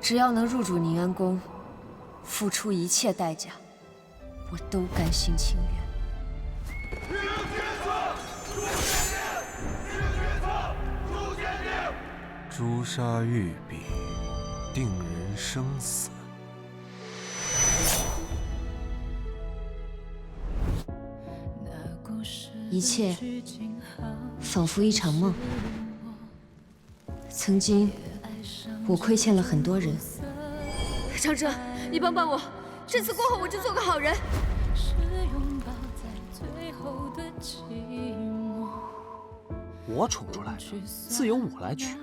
只要能入主宁安宫，付出一切代价，我都甘心情愿。诛杀玉璧，定人生死。一切仿佛一场梦。曾经，我亏欠了很多人。长哲，你帮帮我，这次过后我就做个好人。我宠出来的，自有我来取。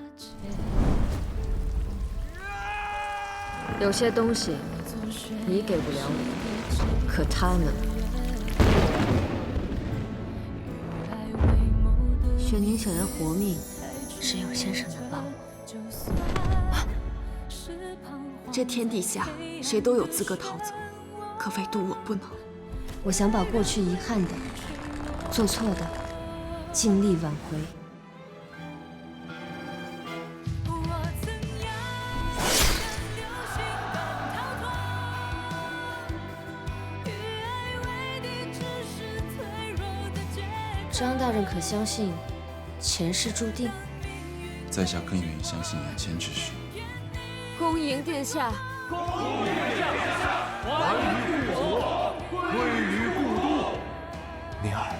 有些东西你给不了我，可他呢？玄宁想要活命，只有先生能帮我。这天底下谁都有资格逃走，可唯独我不能。我想把过去遗憾的、做错的，尽力挽回。张大人可相信前世注定？在下更愿意相信眼前之事。恭迎殿下！恭迎殿下！还于故国，归于故都。宁儿，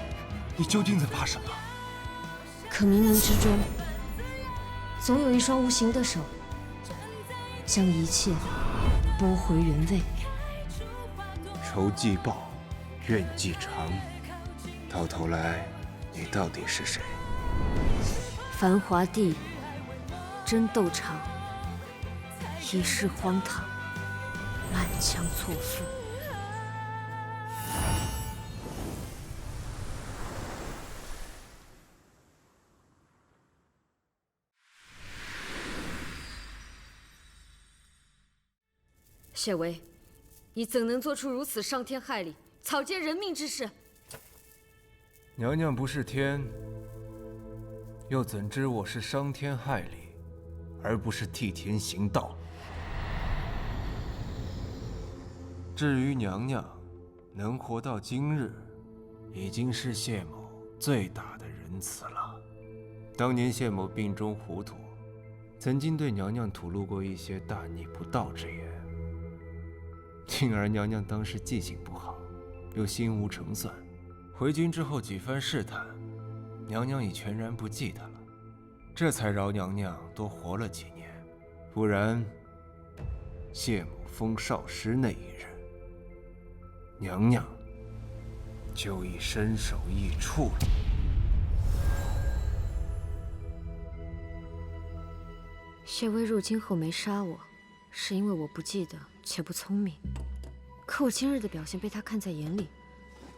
你究竟在怕什么？可冥冥之中，总有一双无形的手，将一切拨回原位。仇既报，怨既偿，到头来，你到底是谁？繁华地，争斗场，一世荒唐，满腔错付。谢薇，你怎能做出如此伤天害理、草菅人命之事？娘娘不是天，又怎知我是伤天害理，而不是替天行道？至于娘娘能活到今日，已经是谢某最大的仁慈了。当年谢某病中糊涂，曾经对娘娘吐露过一些大逆不道之言，幸而娘娘当时记性不好，又心无成算。回军之后几番试探，娘娘已全然不记得了，这才饶娘娘多活了几年。不然，谢某封少师那一日，娘娘就已身首异处了。谢薇入京后没杀我，是因为我不记得且不聪明。可我今日的表现被他看在眼里，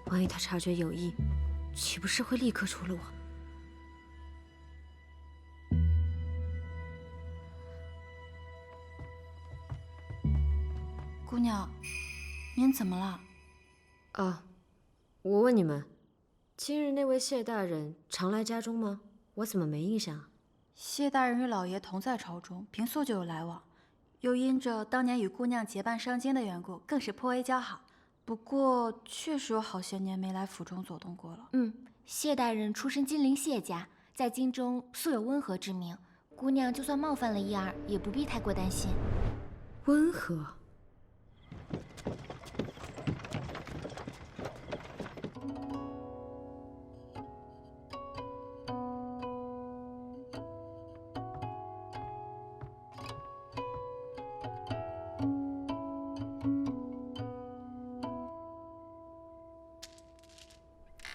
万一他察觉有异，岂不是会立刻除了我？姑娘，您怎么了？啊，我问你们，今日那位谢大人常来家中吗？我怎么没印象啊？谢大人与老爷同在朝中，平素就有来往，又因着当年与姑娘结伴上京的缘故，更是颇为交好。不过确实有好些年没来府中走动过了。谢大人出身金陵谢家，在京中素有温和之名，姑娘就算冒犯了一二，也不必太过担心。温和。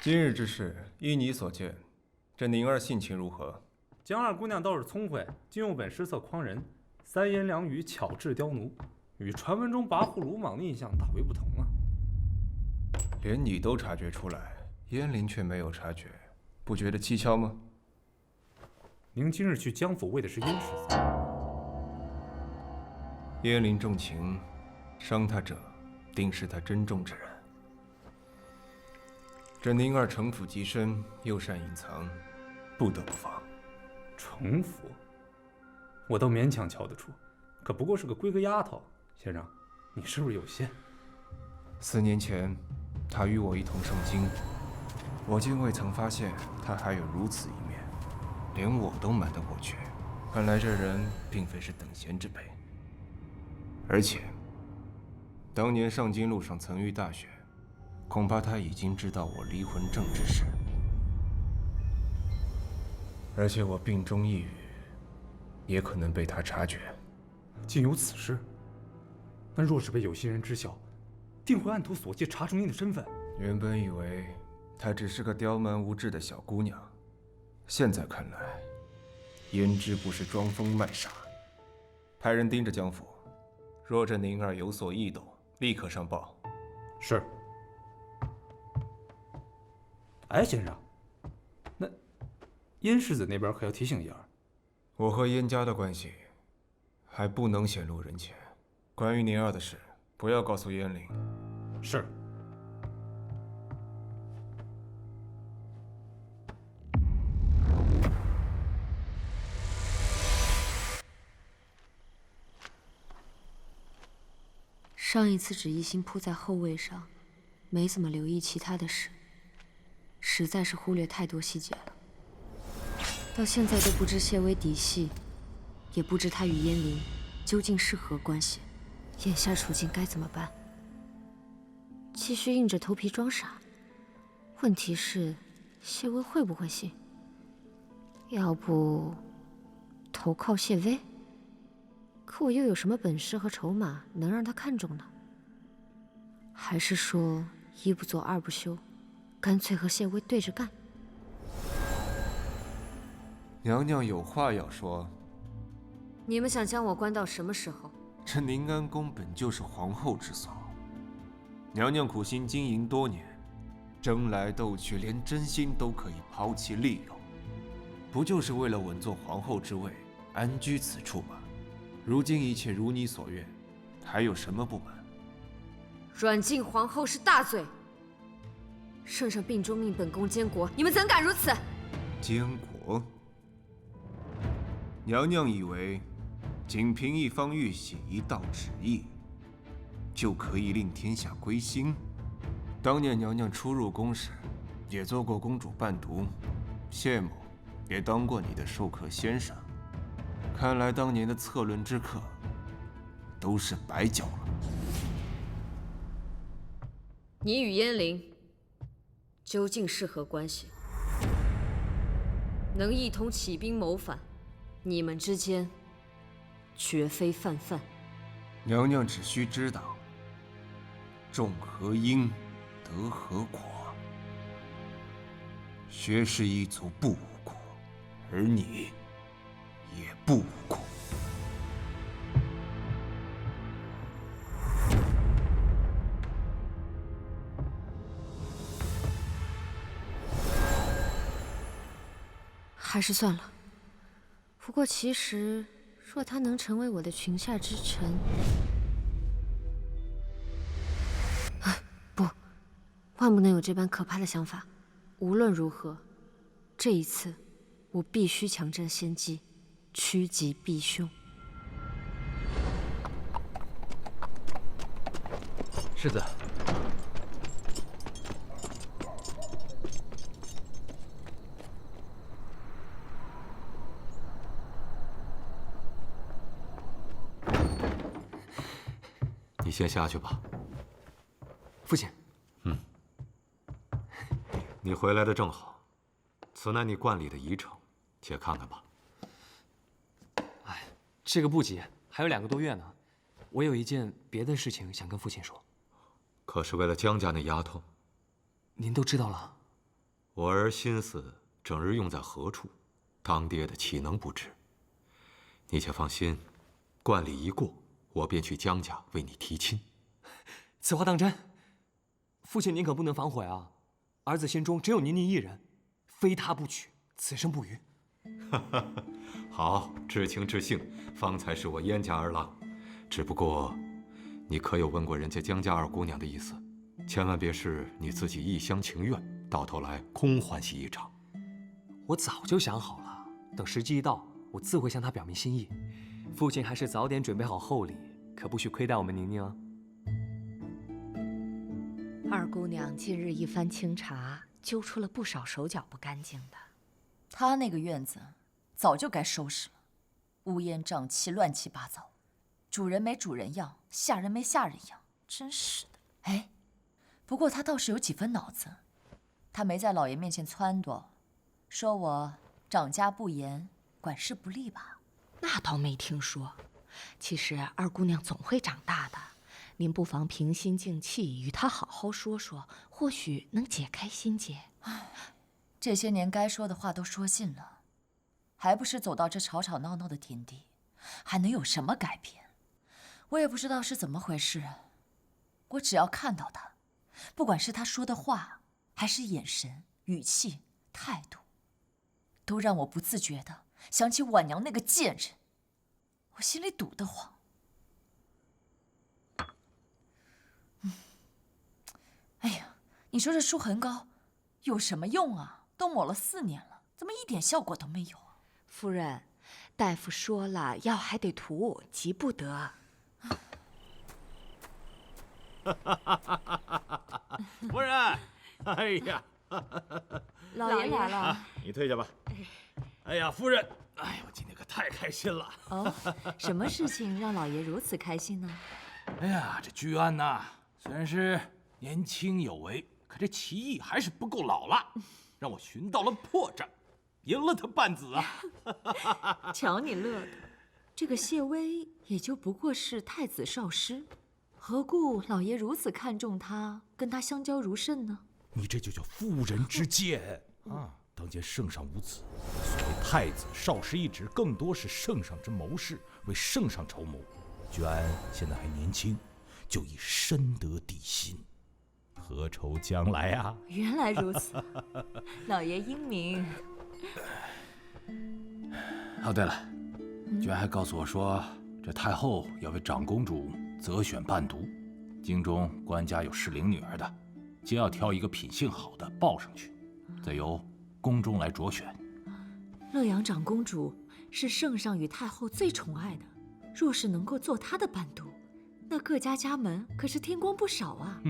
今日之事，依你所见，这宁儿性情如何？江二姑娘倒是聪慧，竟用本诗策诓人，三言两语巧治刁奴，与传闻中跋扈鲁莽的印象大为不同啊！连你都察觉出来，燕陵却没有察觉，不觉得蹊跷吗？您今日去江府为的是燕世子。燕陵重情，伤他者，定是他珍重之人。这宁儿城府极深，又善隐藏，不得不防。城府，我倒勉强瞧得出，可不过是个闺阁丫头。先生，你是不是有心？4年前，他与我一同上京，我竟未曾发现他还有如此一面，连我都瞒得过去。看来这人并非是等闲之辈。而且，当年上京路上曾遇大雪，恐怕他已经知道我离魂症之事。而且我病中抑郁，也可能被他察觉。竟有此事？那若是被有心人知晓，定会按图索骥，查出您的身份。原本以为她只是个刁蛮无知的小姑娘，现在看来，胭脂不是装疯卖傻。派人盯着江府，若这宁儿有所异动，立刻上报。是。哎，先生，那燕世子那边可要提醒一二。我和燕家的关系还不能显露人前，关于宁儿的事，不要告诉燕灵。是。上一次只一心扑在后位上，没怎么留意其他的事，实在是忽略太多细节了。到现在都不知谢薇底细，也不知他与燕灵究竟是何关系。眼下处境该怎么办？继续硬着头皮装傻？问题是，谢薇会不会信？要不投靠谢薇？可我又有什么本事和筹码能让他看中呢？还是说一不做二不休，干脆和谢薇对着干？娘娘有话要说。你们想将我关到什么时候？这宁安宫本就是皇后之所，娘娘苦心经营多年，争来斗去，连真心都可以抛弃利用，不就是为了稳坐皇后之位，安居此处吗？如今一切如你所愿，还有什么不满？软禁皇后是大罪，圣上病中命本宫监国，你们怎敢如此？监国？娘娘以为仅凭一方玉玺一道旨意，就可以令天下归心？当年娘娘初入宫时，也做过公主伴读，谢某也当过你的授课先生。看来当年的策论之课都是白教了。你与燕灵究竟是何关系？能一同起兵谋反，你们之间绝非泛泛。娘娘只需知道，种何因，得何果。薛氏一族不无辜，而你也不无辜。还是算了。不过其实，若他能成为我的裙下之臣，不，万不能有这般可怕的想法。无论如何，这一次我必须抢占先机，趋吉避凶。世子，你先下去吧。父亲。你回来的正好，此乃你观礼的仪程，且看看吧。哎，这个不急，还有2个多月呢。我有一件别的事情想跟父亲说。可是为了江家那丫头？您都知道了。我儿心思整日用在何处，当爹的岂能不知？你且放心，观礼一过，我便去江家为你提亲。此话当真？父亲您可不能反悔啊！儿子心中只有您一人，非他不娶，此生不渝。好，知情知性，方才是我燕家儿郎。只不过，你可有问过人家江家二姑娘的意思？千万别是你自己一厢情愿，到头来空欢喜一场。我早就想好了，等时机一到，我自会向她表明心意。父亲还是早点准备好厚礼，可不许亏待我们宁宁啊。二姑娘近日一番清查，揪出了不少手脚不干净的。她那个院子早就该收拾了，乌烟瘴气，乱七八糟，主人没主人样，下人没下人样，真是的。哎，不过她倒是有几分脑子，她没在老爷面前撺掇，说我长家不严，管事不力吧？那倒没听说。其实二姑娘总会长大的，您不妨平心静气，与她好好说说，或许能解开心结。唉，这些年该说的话都说尽了，还不是走到这吵吵闹闹的田地，还能有什么改变？我也不知道是怎么回事，我只要看到他，不管是他说的话，还是眼神、语气、态度，都让我不自觉的想起婉娘那个贱人，我心里堵得慌。哎呀，你说这舒痕膏有什么用啊？都抹了4年了，怎么一点效果都没有啊？夫人，大夫说了，药还得涂，急不得。夫人，哎呀，老爷来了，你退下吧。哎呀，夫人，哎呦，今天可太开心了。哦，什么事情让老爷如此开心呢？哎呀，这居安呐，虽然是年轻有为，可这棋艺还是不够老了，让我寻到了破绽，赢了他半子啊！瞧你乐的，这个谢微也就不过是太子少师，何故老爷如此看重他，跟他相交如甚呢？你这就叫妇人之见啊！当今圣上无子，所谓太子少师一职，更多是圣上之谋士，为圣上筹谋。居安现在还年轻，就已深得帝心，何愁将来啊？原来如此，老爷英明。哦，对了，居安还告诉我说，这太后要为长公主择选伴读，京中官家有适龄女儿的，皆要挑一个品性好的报上去，再由宫中来着选。乐阳长公主是圣上与太后最宠爱的，若是能够做她的伴读，那各家家门可是添光不少啊。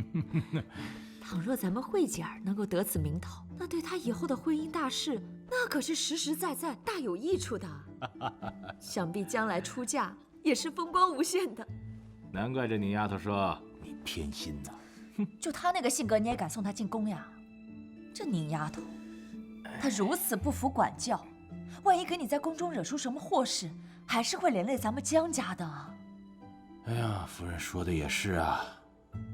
倘若咱们慧姐儿能够得此名头，那对她以后的婚姻大事，那可是实实在在大有益处的。想必将来出嫁也是风光无限的。难怪这宁丫头说你偏心呐。就她那个性格，你也敢送她进宫呀？这宁丫头，她如此不服管教，万一给你在宫中惹出什么祸事，还是会连累咱们江家的啊。哎呀，夫人说的也是啊。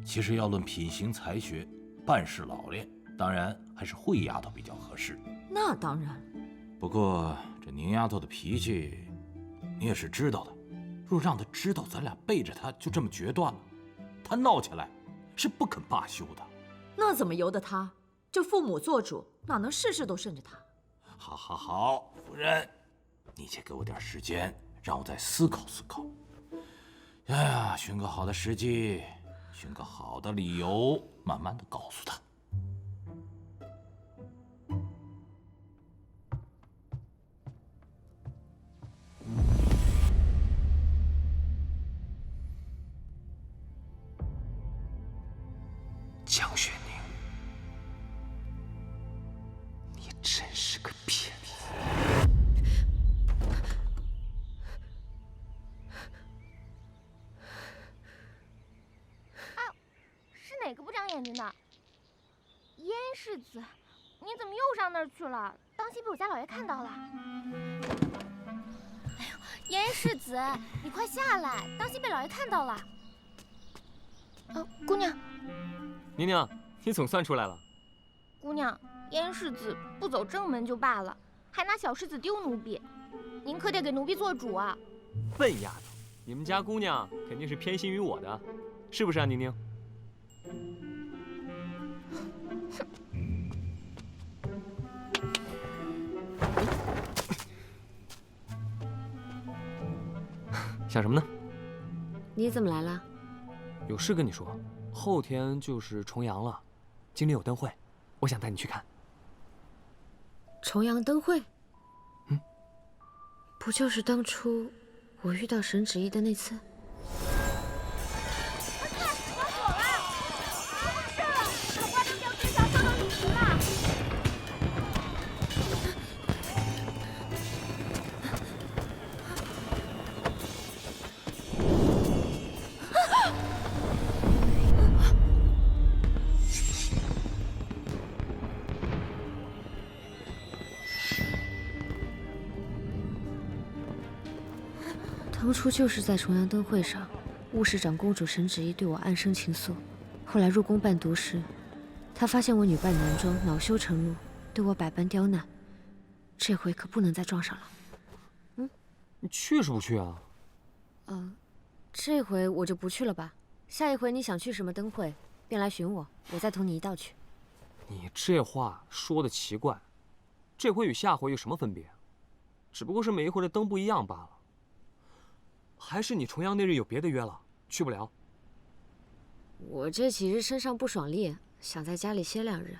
其实要论品行才学、办事老练，当然还是慧丫头比较合适。那当然。不过这宁丫头的脾气，你也是知道的。若让她知道咱俩背着她就这么决断了，她闹起来是不肯罢休的。那怎么由得她？这父母做主，哪能事事都顺着她？好，好，好，夫人，你且给我点时间，让我再思考思考。哎呀，寻个好的时机，寻个好的理由，慢慢的告诉她。江雪宁，你真是个骗子！是哪个不长眼睛的？燕世子，你怎么又上那儿去了？当心被我家老爷看到了！哎呦，燕世子，你快下来，当心被老爷看到了。姑娘。宁宁，你总算出来了。姑娘，燕世子不走正门就罢了，还拿小世子丢奴婢，您可得给奴婢做主啊！笨丫头，你们家姑娘肯定是偏心于我的，是不是啊，宁宁？想什么呢？你怎么来了？有事跟你说。后天就是重阳了，京里有灯会，我想带你去看。重阳灯会？不就是当初我遇到沈芷怡的那次。当初就是在重阳灯会上，雾市长公主沈芷怡对我暗生情愫。后来入宫伴读时，她发现我女扮男装，恼羞成怒，对我百般刁难。这回可不能再撞上了。你去是不去啊？这回我就不去了吧。下一回你想去什么灯会，便来寻我，我再同你一道去。你这话说的奇怪，这回与下回有什么分别？只不过是每一回的灯不一样罢了。还是你重阳那日有别的约了，去不了？我这几日身上不爽利，想在家里歇2日。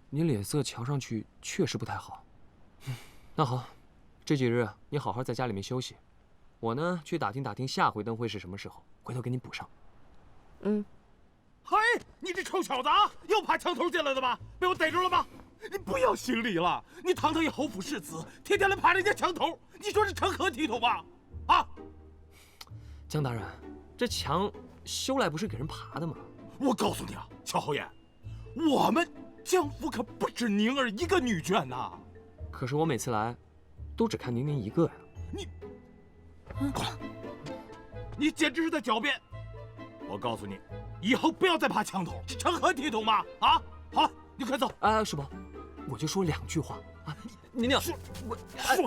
你脸色瞧上去确实不太好。那好，这几日你好好在家里面休息，我呢去打听打听下回灯会是什么时候，回头给你补上。嘿，你这臭小子啊，又爬墙头进来的吧？被我逮住了吧？你不要行礼了，你堂堂一侯府世子，天天来爬人家墙头，你说是成何体统吧？啊！江大人，这墙修来不是给人爬的吗？我告诉你啊，乔侯爷，我们江府可不止您儿一个女眷呐。可是我每次来，都只看您一个呀。你，过来！你简直是在狡辩！我告诉你，以后不要再爬墙头，这成何体统嘛！啊，好了，你快走。师伯，我就说2句话啊！娘娘，说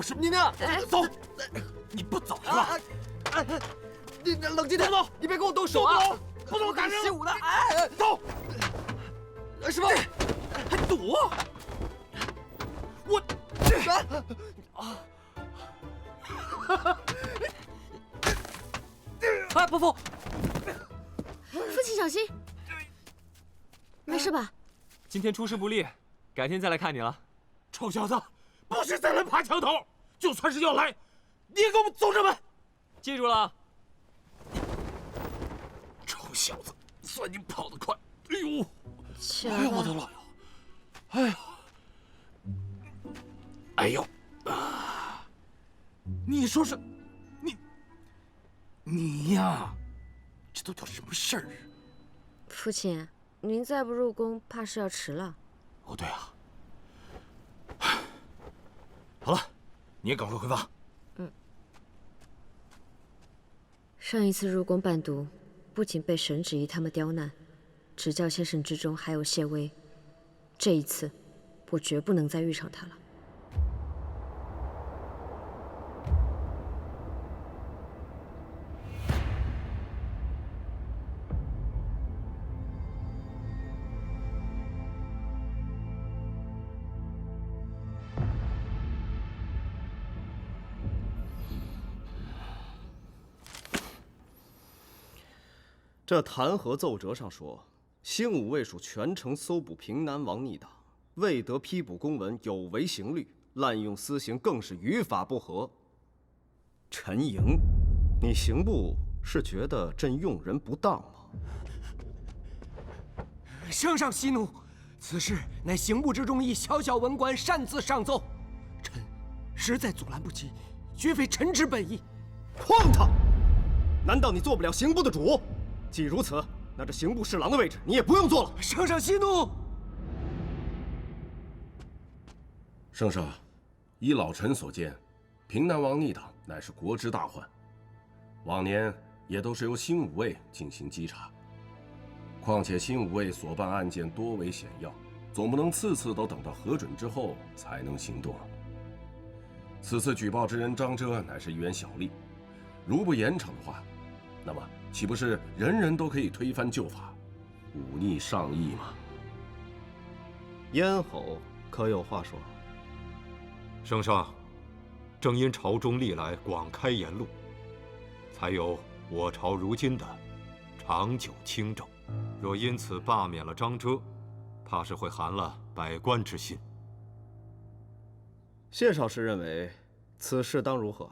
什么？娘娘，走！你不走是吧？你冷静点，走！你别跟我动手啊！不走，打人！习武的，哎，走！师伯，还躲？我，哎，伯父，父亲小心，没事吧？今天出师不利，改天再来看你了。臭小子，不许再来爬墙头！就算是要来，你也给我们走着门！记住了。臭小子，算你跑得快！哎呦，起来吧！哎呦，我的老爷！哎呦，哎呦啊！你说是，你呀，这都叫什么事儿啊？父亲，您再不入宫，怕是要迟了。哦，对啊。好了，你也赶快回房。上一次入宫伴读，不仅被沈芷怡他们刁难，执教先生之中还有谢薇。这一次，我绝不能再遇上他了。这弹劾奏折上说，兴武卫署全城搜捕平南王逆党，未得批捕公文，有违刑律，滥用私刑，更是于法不合。陈莹，你刑部是觉得朕用人不当吗？圣上息怒，此事乃刑部之中一小小文官擅自上奏，臣实在阻拦不及，绝非臣之本意。荒唐！难道你做不了刑部的主？既如此，那这刑部侍郎的位置你也不用做了。圣上息怒。圣上，依老臣所见，平南王逆党乃是国之大患，往年也都是由新武卫进行稽查。况且新武卫所办案件多为险要，总不能次次都等到核准之后才能行动。此次举报之人张遮乃是一员小吏，如不严惩的话，那么岂不是人人都可以推翻旧法，忤逆上意吗？咽喉可有话说？圣上，正因朝中历来广开言路，才有我朝如今的长久清正。若因此罢免了张遮，怕是会寒了百官之心。谢少师认为此事当如何？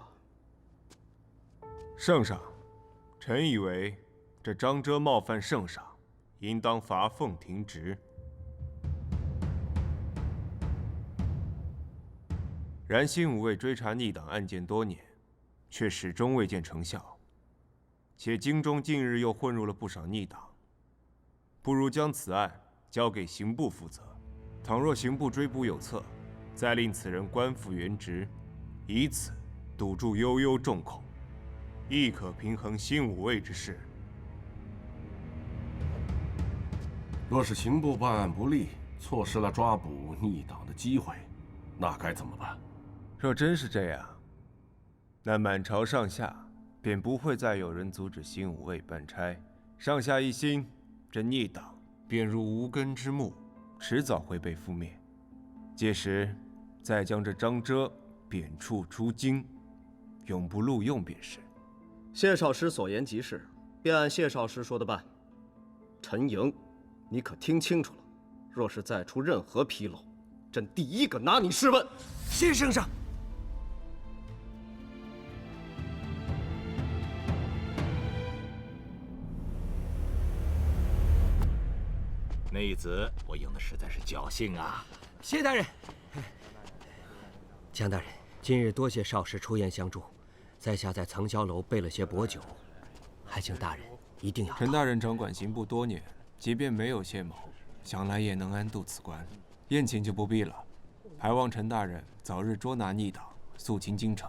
圣上，臣以为这张遮冒犯圣上，应当罚俸停职。然新武卫追查逆党案件多年，却始终未见成效，且京中近日又混入了不少逆党，不如将此案交给刑部负责。倘若刑部追捕有策，再令此人官复原职，以此堵住悠悠众口，亦可平衡新武卫之势。若是刑部办案不力，错失了抓捕逆党的机会，那该怎么办？若真是这样，那满朝上下便不会再有人阻止新武卫办差。上下一心，这逆党便如无根之木，迟早会被覆灭。届时，再将这张遮贬黜出京，永不录用便是。谢少师所言极是，便按谢少师说的办。陈莹，你可听清楚了，若是再出任何纰漏，朕第一个拿你试问。谢圣上。内子，我用的实在是侥幸啊！谢大人。江大人，今日多谢少师出言相助，在下在藏霄楼备了些薄酒，还请大人一定要。陈大人掌管刑部多年，即便没有谢某，想来也能安度此关。宴请就不必了，还望陈大人早日捉拿逆党，肃清京城。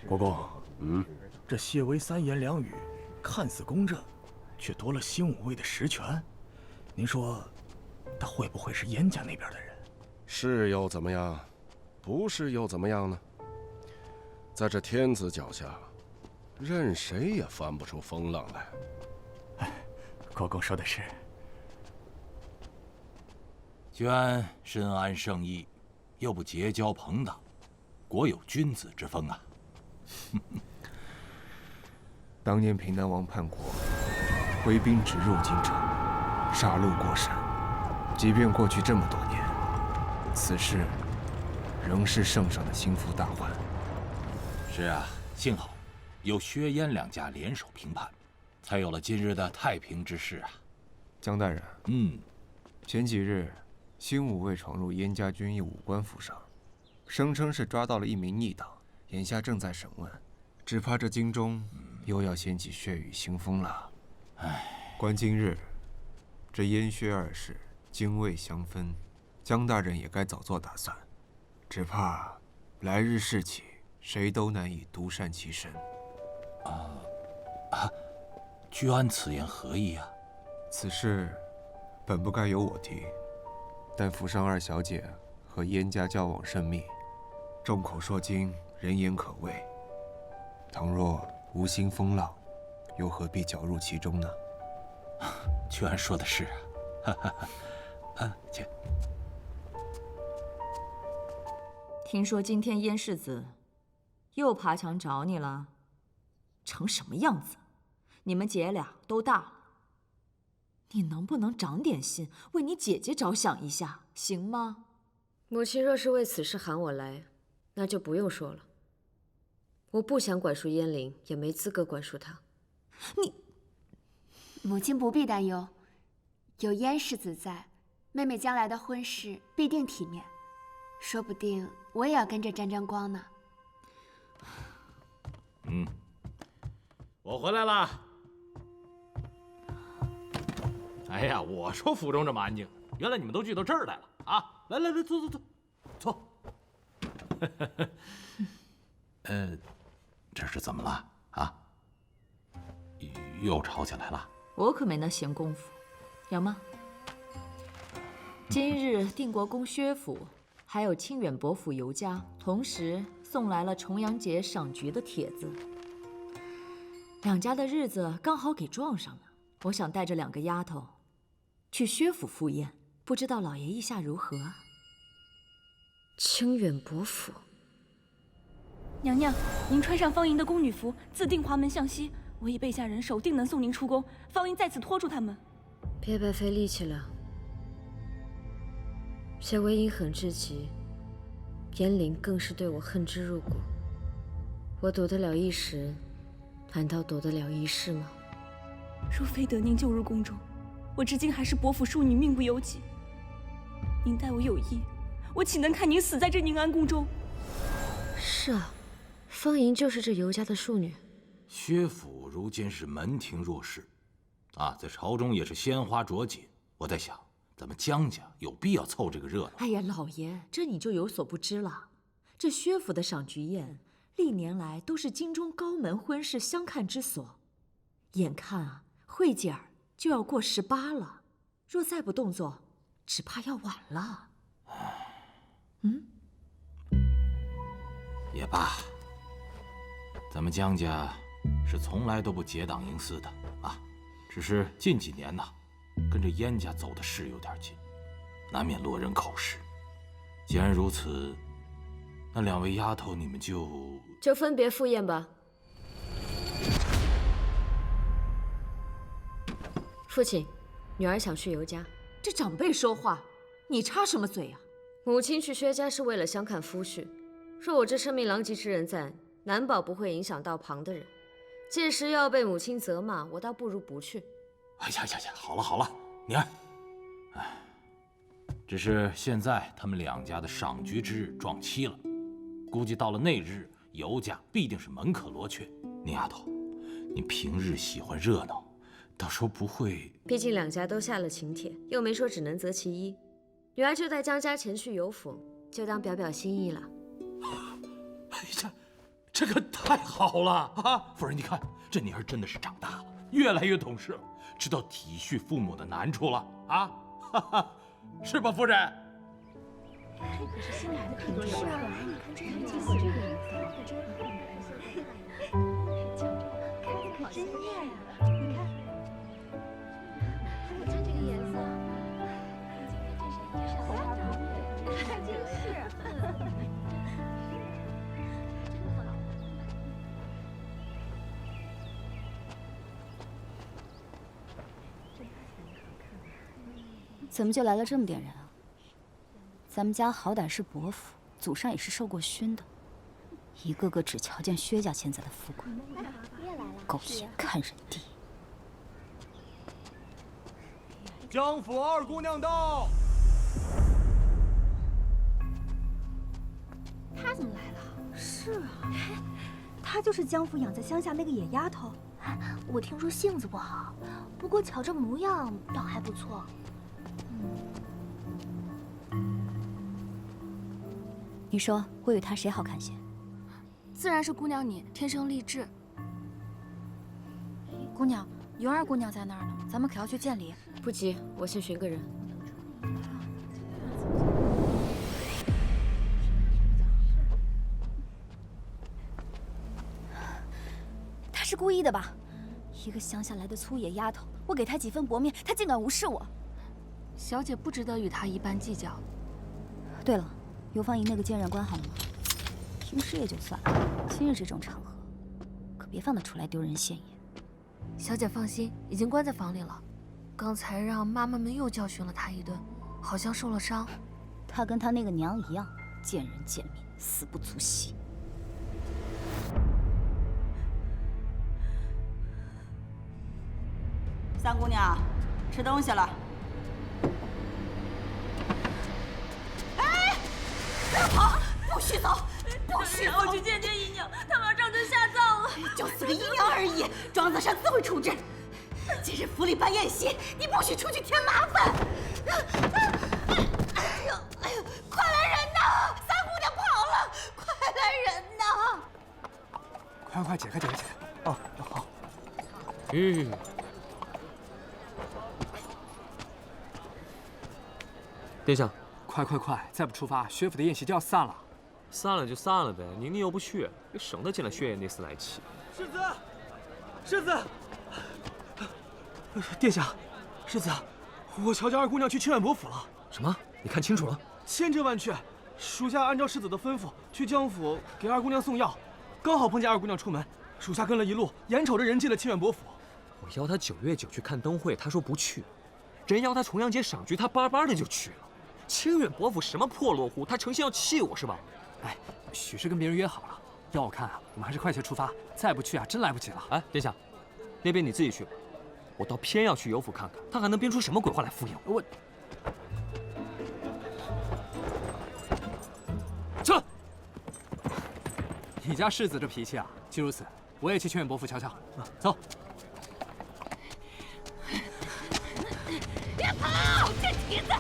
国公，这谢微三言两语，看似公正，却夺了新武卫的实权。您说，他会不会是燕家那边的人？是又怎么样？不是又怎么样呢？在这天子脚下，任谁也翻不出风浪来。国公说的是。娟深谙圣意，又不结交朋党，果有君子之风啊！当年平南王叛国，挥兵直入京城，杀戮过甚。即便过去这么多年，此事仍是圣上的心腹大患。是啊，幸好有薛燕两家联手平叛，才有了今日的太平之势啊。江大人，前几日新武卫闯入燕家军役武官府上，声称是抓到了一名逆党，眼下正在审问，只怕这京中又要掀起血雨腥风了。观今日这燕薛二世泾渭相分，江大人也该早做打算，只怕来日事起，谁都难以独善其身。娟此言何意啊？此事本不该由我提，但府上二小姐和燕家交往甚密，众口铄金，人言可畏。倘若无心风浪，又何必搅入其中呢？娟说的是啊，姐。听说今天燕世子又爬墙找你了，成什么样子？你们姐俩都大了，你能不能长点心，为你姐姐着想一下，行吗？母亲若是为此事喊我来，那就不用说了。我不想管束燕陵，也没资格管束她。母亲不必担忧，有燕世子在，妹妹将来的婚事必定体面。说不定我也要跟着沾沾光呢。我回来了。哎呀，我说府中这么安静，原来你们都聚到这儿来了啊！来，坐。这是怎么了啊？又吵起来了？我可没那闲工夫，有吗？今日定国公薛府，还有清远伯府尤家，同时送来了重阳节赏菊的帖子。两家的日子刚好给撞上了，我想带着两个丫头去薛府赴宴，不知道老爷意下如何？清远伯府。娘娘，您穿上方莹的宫女服，自定华门向西。我已备下人手，定能送您出宫。方莹在此拖住他们。别白费力气了，谢微阴狠至极，燕翎更是对我恨之入骨。我躲得了一时，难道躲得了一世吗？若非得您救入宫中，我至今还是伯府庶女，命不由己。您待我有意，我岂能看您死在这宁安宫中？是啊，方莹就是这尤家的庶女。薛府如今是门庭若市，在朝中也是鲜花着锦。我在想，咱们江家有必要凑这个热闹？哎呀，老爷，这你就有所不知了。这薛府的赏菊宴，历年来都是京中高门婚事相看之所。眼看慧姐儿就要过18了，若再不动作，只怕要晚了。也罢，咱们江家是从来都不结党营私的只是近几年跟着燕家走的是有点近，难免落人口实。既然如此，那2位丫头你们就分别赴宴吧。父亲，女儿想去尤家。这长辈说话，你插什么嘴啊？母亲去薛家是为了相看夫婿，若我这生命狼藉之人在，难保不会影响到旁的人。届时要被母亲责骂，我倒不如不去。哎呀，好了，宁儿，只是现在他们2家的赏菊之日撞期了，估计到了那日，尤家必定是门可罗雀。宁丫头，你平日喜欢热闹，到时候不会……毕竟2家都下了请帖，又没说只能择其一。女儿就带江家前去尤府，就当表表心意了。哎呀，这可太好了夫人，你看这宁儿真的是长大了，越来越懂事了，知道体恤父母的难处了是吧，夫人？这可是新来的品种啊！你看这个金色这个颜色，好鲜艳呀！你看，我看这个颜色，今天这是红花布，真是。怎么就来了这么点人啊？咱们家好歹是伯府，祖上也是受过熏的，一个个只瞧见薛家现在的富贵，狗眼看人低。江府2姑娘到。她怎么来了？是啊，她就是江府养在乡下那个野丫头。我听说性子不好，不过瞧这模样倒还不错。你说会与她谁好看些？自然是姑娘你，天生丽质。姑娘，尤2姑娘在那儿呢，咱们可要去见礼。不急，我先寻个人。她是故意的吧？一个乡下来的粗野丫头，我给她几分薄面，她竟敢无视我。小姐不值得与她一般计较。对了，游方营那个监人官好了吗？平时也就算了，今日这种场合，可别放他出来丢人现眼。小姐放心，已经关在房里了。刚才让妈妈们又教训了他一顿，好像受了伤。他跟他那个娘一样，见人见面，死不足惜。3姑娘，吃东西了。哎，不要跑！不许走！不许走！让我去见见姨娘，她马上就下葬了。就是个姨娘而已，庄子上自会处置。今日府里办宴席，你不许出去添麻烦。哎呦，快来人呐！3姑娘跑了，快来人呐！快解开！哦，好。殿下，快！再不出发，薛府的宴席就要散了。散了就散了呗，宁宁又不去，也省得见了薛爷那厮来气。世子，殿下，世子，我瞧见2姑娘去清远伯府了。什么？你看清楚了？千真万确，属下按照世子的吩咐去江府给2姑娘送药，刚好碰见2姑娘出门，属下跟了一路，眼瞅着人进了清远伯府。我邀他9月9去看灯会，他说不去；人邀他重阳节赏菊，他巴巴的就去了。清远伯府什么破落户，他成心要气我是吧？哎，许是跟别人约好了，要我看啊，我们还是快些出发，再不去啊，真来不及了。哎，殿下，那边你自己去吧，我倒偏要去尤府看看，他还能编出什么鬼话来敷衍我。撤！你家世子这脾气啊，既如此，我也去清远伯府瞧瞧。走。别跑，这蹄子！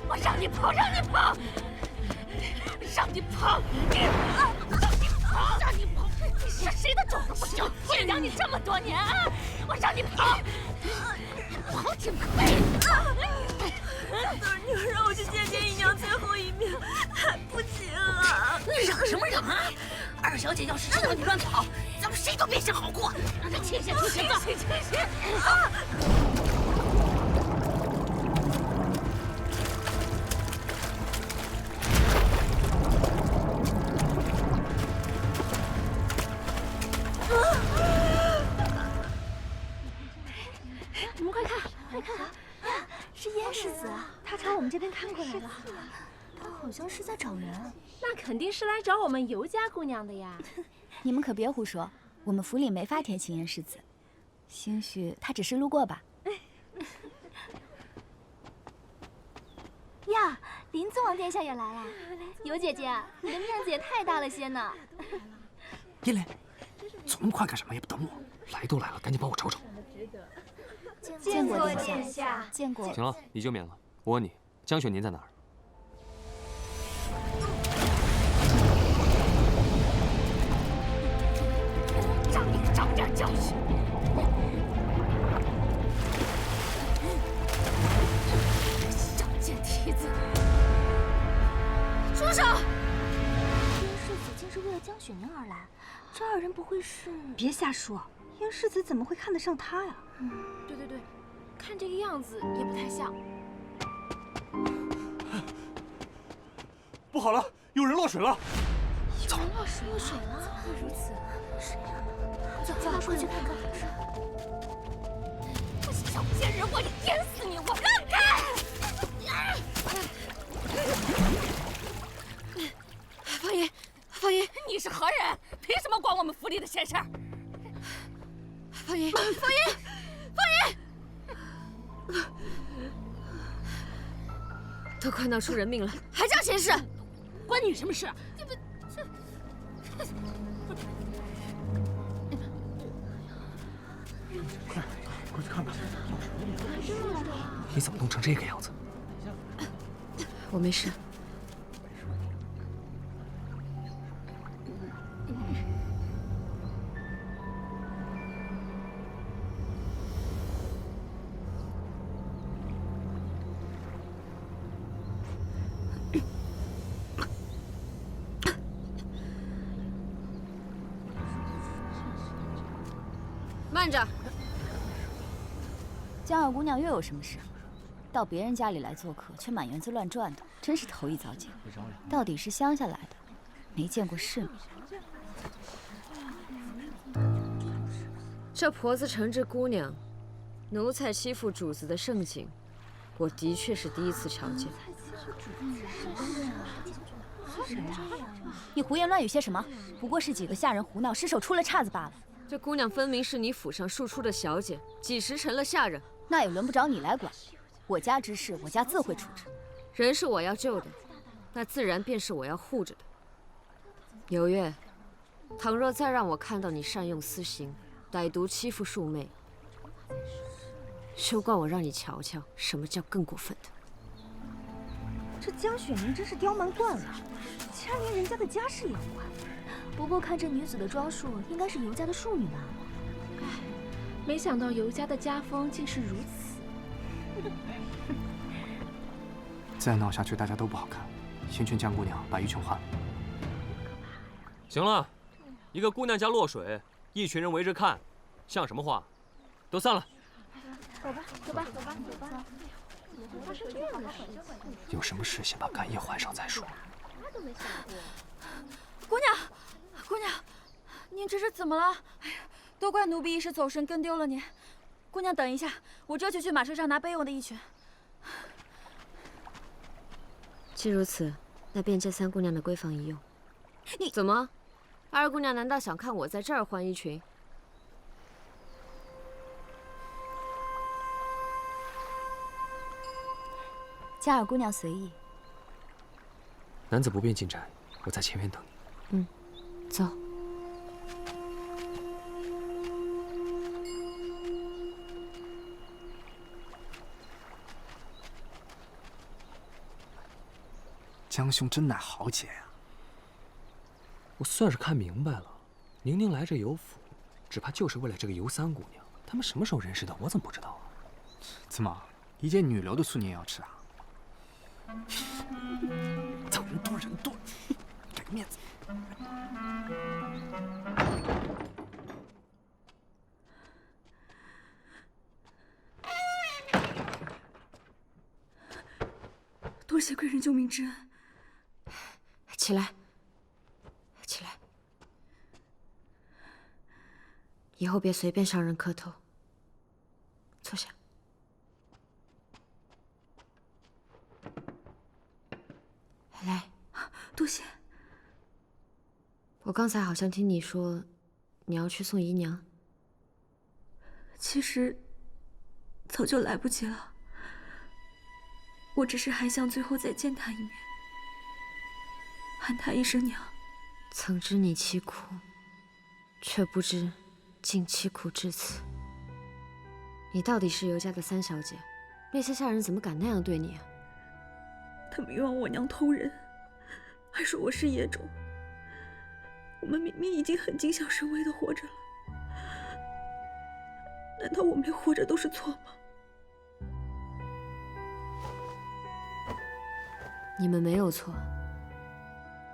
我让你跑，让你跑，让你跑，让你跑，让你跑！你是谁的种都不行，我养你这么多年啊！我让你跑，跑挺快。二娘让我去见见姨娘最后一面，还不行啊！你嚷什么嚷啊！二小姐要是知道你乱跑，咱们谁都别想好过。让她清醒清醒，清醒！啊！你们快看，快看！是燕世子，他朝我们这边看过来了。他好像是在找人。那肯定是来找我们尤家姑娘的呀。你们可别胡说，我们府里没法提请燕世子，兴许他只是路过吧。呀，林宗王殿下也来了。尤姐姐，你的面子也太大了些呢。叶莲，走那么快干什么？也不等我。来都来了，赶紧帮我瞅瞅。见过殿下，见过。行了，你就免了。我问你，江雪您在哪儿？让你长点教训！小贱蹄子！住手！燕世子竟是为了江雪宁而来，这二人不会是……别瞎说，燕世子怎么会看得上他呀？对，看这个样子也不太像。不好了，有人落水了！有人落水了？怎会如此？谁呀？走，快去看看。小贱人，我淹死你！我让开！方爷，你是何人？凭什么管我们府里的闲事儿？方爷，都快闹出人命了，还叫闲事？关你什么事？你们这……快，过去看看。你怎么弄成这个样子？我没事。慢着！江二姑娘又有什么事？到别人家里来做客，却满园子乱转的，真是头一遭见。到底是乡下来的，没见过世面。这婆子惩治姑娘，奴才欺负主子的盛景，我的确是第一次瞧见。你胡言乱语些什么？不过是几个下人胡闹，失手出了岔子罢了。这姑娘分明是你府上庶出的小姐，几时成了下人？那也轮不着你来管。我家之事，我家自会处置。人是我要救的，那自然便是我要护着的。有月，倘若再让我看到你善用私刑，歹毒欺负庶妹，休怪我让你瞧瞧什么叫更过分的。这江雪宁真是刁蛮惯了，竟然连人家的家事也不管。不过看这女子的装束，应该是尤家的庶女吧？唉，没想到尤家的家风竟是如此。再闹下去，大家都不好看。先劝江姑娘把鱼劝换了。行了，一个姑娘家落水，一群人围着看，像什么话？都散了。走吧。发生这样的事，有什么事先把干叶换上再说。姑娘，您这是怎么了？哎呀，都怪奴婢一时走神跟丢了您。姑娘等一下，我这就去马车上拿备用的一拳。既如此，那便借三姑娘的闺房一用。你怎么？二姑娘难道想看我在这儿换衣裙？嘉儿姑娘随意。男子不便进宅，我在前院等你。走。江兄真乃豪杰呀！我算是看明白了，宁宁来这游府，只怕就是为了这个尤三姑娘。他们什么时候认识的？我怎么不知道啊？怎么，一介女流的醋你也要吃啊？走，人多人多，给个面子。多谢贵人救命之恩。起来，起来。以后别随便向人磕头。坐下。来，多谢。我刚才好像听你说，你要去送姨娘。其实，早就来不及了。我只是还想最后再见她一面，喊她一声娘。曾知你凄苦，却不知竟凄苦至此。你到底是尤家的三小姐，那些下人怎么敢那样对你啊？他们冤枉我娘偷人，还说我是野种。我们明明已经很谨小慎微的活着了，难道我没活着都是错吗？你们没有错，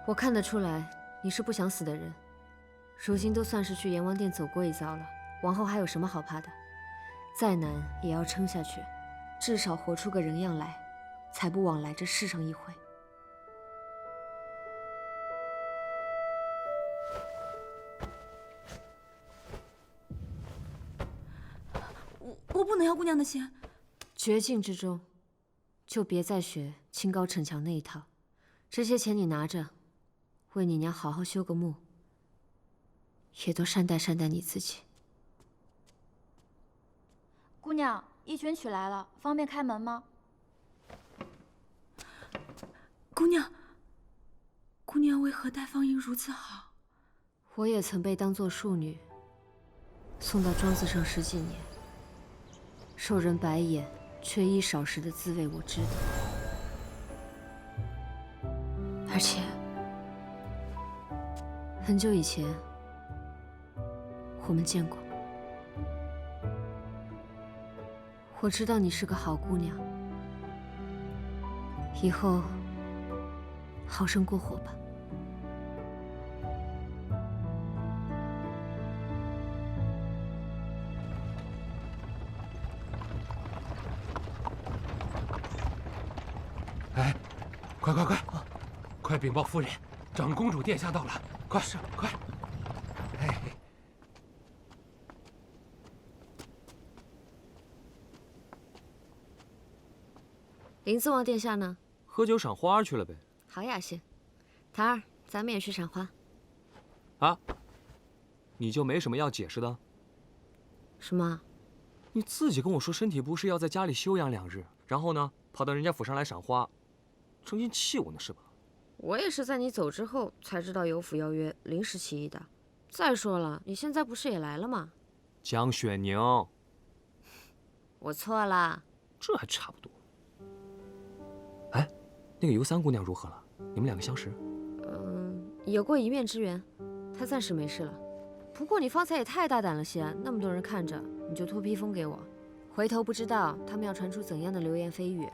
我看得出来你是不想死的人。如今都算是去阎王殿走过一遭了，往后还有什么好怕的？再难也要撑下去，至少活出个人样来，才不枉来这世上一回。我不能要姑娘的钱。绝境之中，就别再学清高逞强那一套。这些钱你拿着，为你娘好好修个墓，也多善待善待你自己。姑娘，衣裙取来了，方便开门吗？姑娘，姑娘为何待芳英如此好？我也曾被当作庶女，送到庄子上10几年，受人白眼，缺衣少食的滋味我知道。而且，很久以前，我们见过。我知道你是个好姑娘，以后好生过活吧。哎，快快快，快禀报夫人，长公主殿下到了，快快！哎。林子王殿下呢？喝酒赏花去了呗。好雅兴，檀儿，咱们也去赏花。啊？你就没什么要解释的？什么？你自己跟我说身体不适，要在家里休养2日，然后呢，跑到人家府上来赏花，成心气我呢是吧？我也是在你走之后才知道有府邀约，临时起意的。再说了，你现在不是也来了吗？江雪宁，我错了。这还差不多。哎，那个尤三姑娘如何了？你们2个相识？有过一面之缘，她暂时没事了。不过你方才也太大胆了些，那么多人看着，你就托披风给我，回头不知道他们要传出怎样的流言蜚语。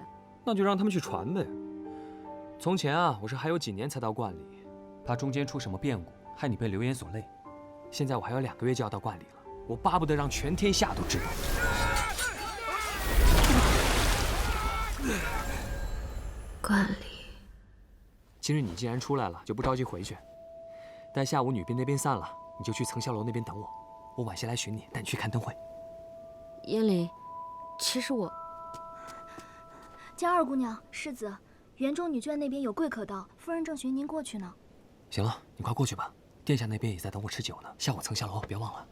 那就让他们去传呗。从前啊，我是还有几年才到观里，怕中间出什么变故，害你被流言所累。现在我还有2个月就要到观里了，我巴不得让全天下都知道。观里，今日你既然出来了，就不着急回去。待下午女兵那边散了，你就去层霄楼那边等我。我晚些来寻你，带你去看灯会。燕玲，其实我……江二姑娘，世子，园中女眷那边有贵可到，夫人正寻您过去呢。行了，你快过去吧，殿下那边也在等我吃酒呢。下午曾下楼，别忘了。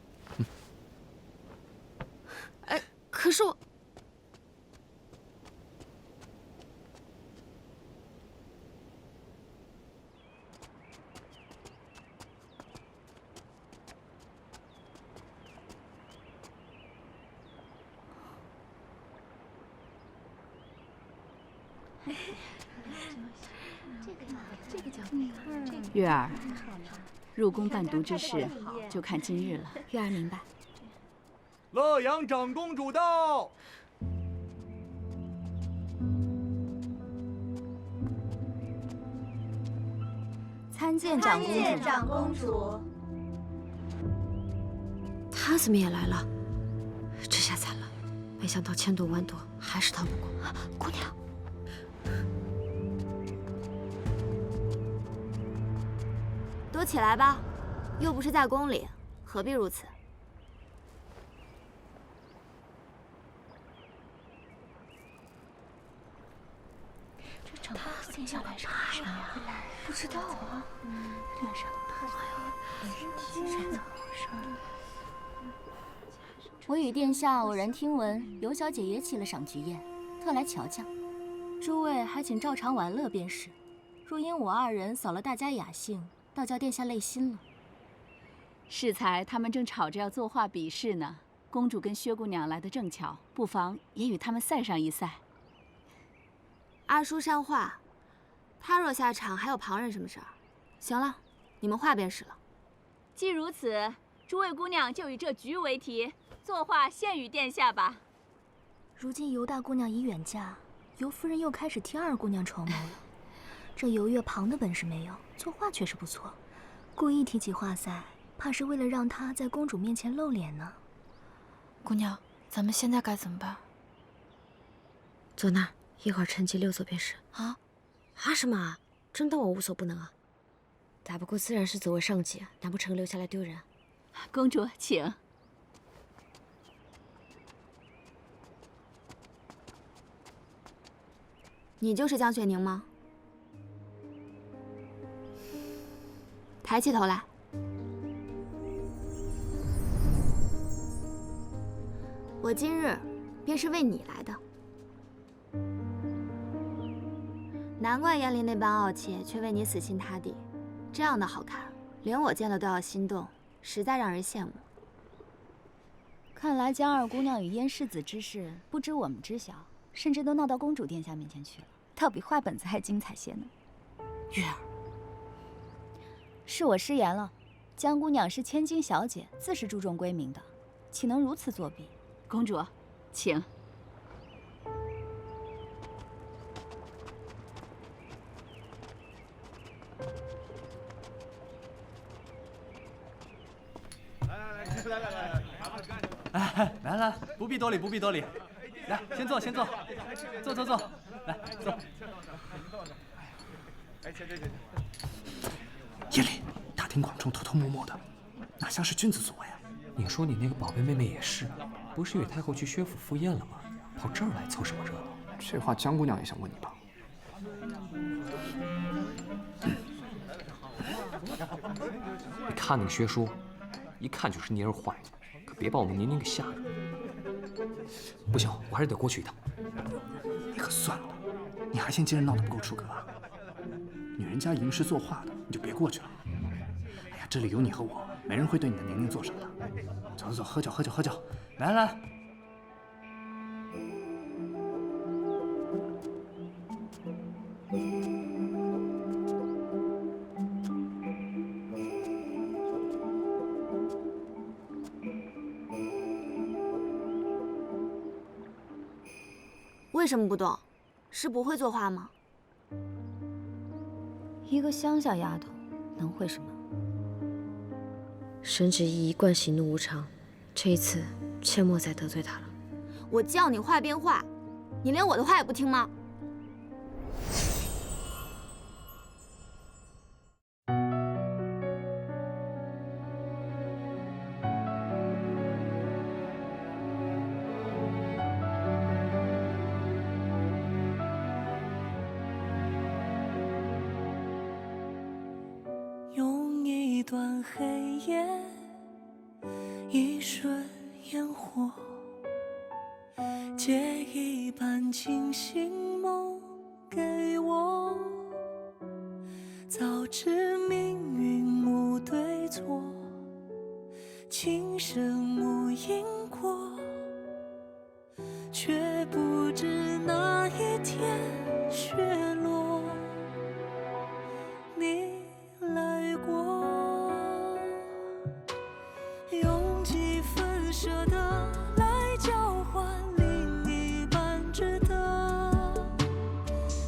哎，可是我……月儿，入宫伴读之事就看今日了。月儿明白。乐阳长公主到。参见长公主。参见长公主。他怎么也来了？这下惨了，没想到千躲万躲，还是逃不过。姑娘。 都起来吧，又不是在宫里，何必如此？这长发定下来啥呀？不知道啊。脸上怕呀，身体怎么回事？我与殿下偶然听闻，尤小姐也起了赏菊宴，特来瞧瞧。诸位还请照常玩乐便是。若因我二人扫了大家雅兴， 倒叫殿下累心了。适才他们正吵着要作画比试呢，公主跟薛姑娘来得正巧，不妨也与他们赛上一赛。阿叔善画，他若下场，还有旁人什么事儿？行了，你们画便是了。既如此，诸位姑娘就以这局为题，作画献与殿下吧。如今尤大姑娘已远嫁，尤夫人又开始替二姑娘筹谋了。这尤月旁的本事没有，作画却是不错。故意提起画赛，怕是为了让她在公主面前露脸呢。姑娘，咱们现在该怎么办？坐那儿，一会儿趁机溜走便是。啊？啊什么啊？真当我无所不能啊？打不过自然是走为上计，难不成留下来丢人？公主，请。你就是江雪宁吗？ 抬起头来，我今日便是为你来的。难怪燕离那般傲气，却为你死心塌地。这样的好看，连我见了都要心动，实在让人羡慕。看来江二姑娘与燕世子之事，不止我们知晓，甚至都闹到公主殿下面前去了，倒比画本子还精彩些呢。月儿。 是我失言了，江姑娘是千金小姐，自是注重闺名的，岂能如此作弊？公主，请。哎，来，不必多礼，不必多礼，来，先坐，坐，来坐。哎，请。 叶离，大庭广众、偷偷摸摸的，哪像是君子所为啊？你说你那个宝贝妹妹也是，不是与太后去薛府赴宴了吗？跑这儿来凑什么热闹？这话江姑娘也想问你吧？你看那个薛叔，一看就是蔫儿坏的，可别把我们宁宁给吓着。不行，我还是得过去一趟。你可算了吧，你还嫌今日闹得不够出格啊？女人家吟诗作画的，你就别过去了。哎呀，这里有你和我，没人会对你的宁宁做什么的。走，喝酒，来。为什么不动？是不会作画吗？一个乡下丫头，能会什么？沈芷怡一贯喜怒无常，这一次切莫再得罪她了。我叫你画便画，你连我的话也不听吗？段黑夜，一瞬烟火，借一半清醒梦给我。早知命运无对错，情深无因果，却不知哪一天雪落，你来过，用几分舍得来交换另一半值得，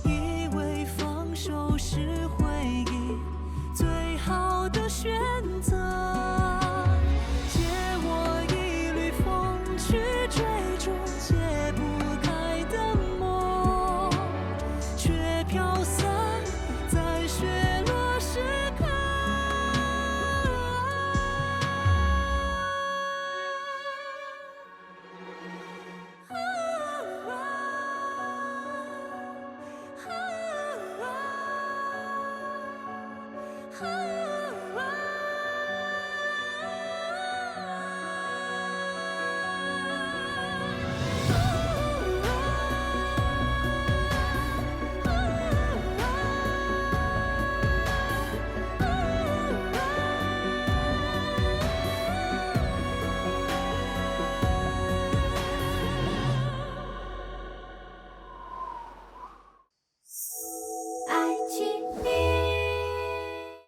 以为放手是回忆最好的选择，借我一缕风去追逐解不开的梦，却飘散在雪落时刻。啊